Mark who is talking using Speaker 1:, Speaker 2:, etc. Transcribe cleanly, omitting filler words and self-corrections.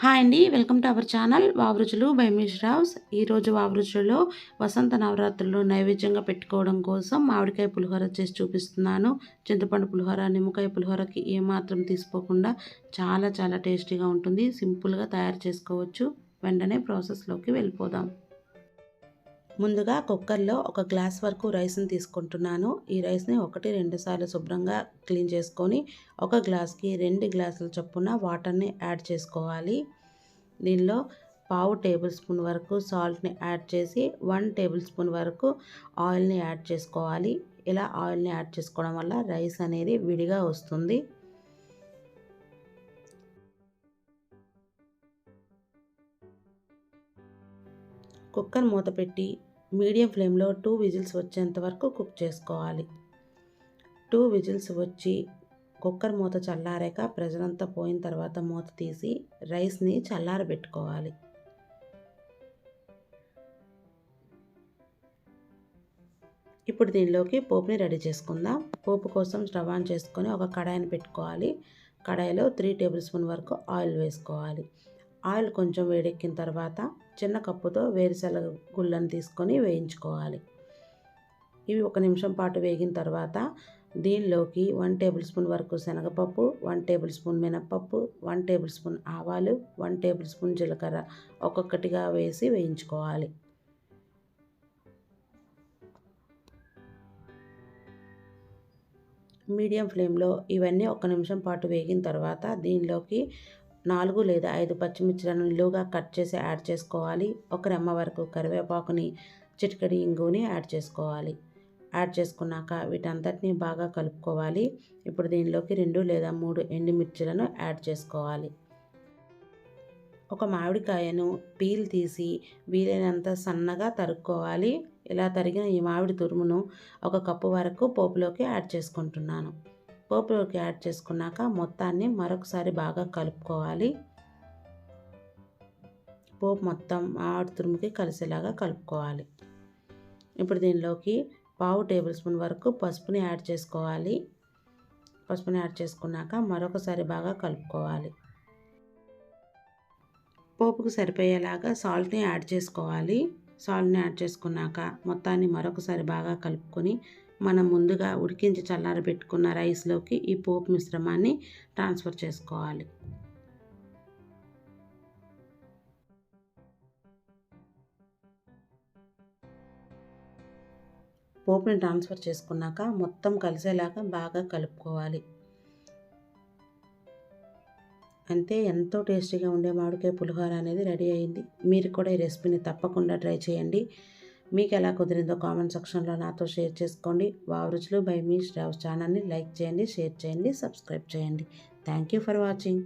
Speaker 1: Hi అండి. Welcome to our channel Vavaruchulu by miss రావ్స్. ఈరోజు వావరుచులలో వసంత నవరాత్రులు నైవేద్యంగా పెట్టుకోవడం కోసం మామిడికాయ పులిహోర చేసి చూపిస్తున్నాను. చింతపండు పులిహోర, నిమ్మకాయ పులిహోరకి ఏమాత్రం తీసుకోకుండా చాలా చాలా టేస్టీగా ఉంటుంది. సింపుల్గా తయారు చేసుకోవచ్చు. వెంటనే ప్రాసెస్లోకి వెళ్ళిపోదాం. ముందుగా కుక్కర్లో ఒక గ్లాస్ వరకు రైస్ని తీసుకుంటున్నాను. ఈ రైస్ని 1-2 సార్లు శుభ్రంగా క్లీన్ చేసుకొని ఒక గ్లాస్కి 2 గ్లాసుల చొప్పున వాటర్ని యాడ్ చేసుకోవాలి. దీనిలో పావు టేబుల్ స్పూన్ వరకు సాల్ట్ని యాడ్ చేసి 1 టేబుల్ స్పూన్ వరకు ఆయిల్ని యాడ్ చేసుకోవాలి. ఇలా ఆయిల్ని యాడ్ చేసుకోవడం వల్ల రైస్ అనేది విడిగా వస్తుంది. కుక్కర్ మూత పెట్టి మీడియం ఫ్లేమ్లో 2 విజిల్స్ వచ్చేంత వరకు కుక్ చేసుకోవాలి. 2 విజిల్స్ వచ్చి కుక్కర్ మూత చల్లారాక ప్రెషర్ అంతా పోయిన తర్వాత మూత తీసి రైస్ని చల్లారబెట్టుకోవాలి. ఇప్పుడు దీనిలోకి పోపుని రెడీ చేసుకుందాం. పోపు కోసం స్టవ్ ఆన్ చేసుకొని ఒక కడాయిని పెట్టుకోవాలి. కడాయిలో 3 టేబుల్ స్పూన్ వరకు ఆయిల్ వేసుకోవాలి. ఆయిల్ కొంచెం వేడెక్కిన తర్వాత చిన్న కప్పుతో వేరుశనగ గుళ్ళను తీసుకొని వేయించుకోవాలి. ఇవి 1 నిమిషం పాటు వేగిన తర్వాత దీనిలోకి 1 టేబుల్ స్పూన్ వరకు శనగపప్పు, 1 టేబుల్ స్పూన్ మినప్పప్పు, 1 టేబుల్ స్పూన్ ఆవాలు, 1 టేబుల్ స్పూన్ జీలకర్ర ఒక్కొక్కటిగా వేసి వేయించుకోవాలి. మీడియం ఫ్లేమ్లో ఇవన్నీ 1 నిమిషం పాటు వేగిన తర్వాత దీనిలోకి 4 లేదా 5 పచ్చిమిర్చిలను నిలువుగా కట్ చేసి యాడ్ చేసుకోవాలి. 1 రెమ్మ వరకు కరివేపాకుని, చిటికెడు ఇంగువని యాడ్ చేసుకోవాలి. యాడ్ చేసుకున్నాక వీటంతటిని బాగా కలుపుకోవాలి. ఇప్పుడు దీనిలోకి 2 లేదా 3 ఎండుమిర్చిలను యాడ్ చేసుకోవాలి. ఒక మామిడికాయను పీల్ తీసి వీలైనంత సన్నగా తరుక్కోవాలి. ఇలా తరిగిన ఈ మామిడి తురుమును 1 కప్పు వరకు పోపులోకి యాడ్ చేసుకుంటున్నాను. పోపులోకి యాడ్ చేసుకున్నాక మొత్తాన్ని మరొకసారి బాగా కలుపుకోవాలి. పోపు మొత్తం మామిడి తురుముకి కలిసేలాగా కలుపుకోవాలి. ఇప్పుడు దీనిలోకి పావు టేబుల్ స్పూన్ వరకు పసుపుని యాడ్ చేసుకోవాలి. పసుపుని యాడ్ చేసుకున్నాక మరొకసారి బాగా కలుపుకోవాలి. పోపుకు సరిపోయేలాగా సాల్ట్ని యాడ్ చేసుకోవాలి. సాల్ట్ని యాడ్ చేసుకున్నాక మొత్తాన్ని మరొకసారి బాగా కలుపుకొని మనం ముందుగా ఉడికించి చల్లారబెట్టుకున్న రైస్లోకి ఈ పోపు మిశ్రమాన్ని ట్రాన్స్ఫర్ చేసుకోవాలి. పోపుని ట్రాన్స్ఫర్ చేసుకున్నాక మొత్తం కలిసేలాగా బాగా కలుపుకోవాలి. అంతే, ఎంతో టేస్టీగా ఉండే మామిడికాయ పులిహోర అనేది రెడీ అయింది. మీరు కూడా ఈ రెసిపీని తప్పకుండా ట్రై చేయండి. మీకు ఎలా కుదిరిందో కామెంట్ సెక్షన్లో నాతో షేర్ చేసుకోండి. వావరుచులు బై మిస్ రావ్స్ ఛానల్ని లైక్ చేయండి, షేర్ చేయండి, సబ్స్క్రైబ్ చేయండి. Thank you for watching.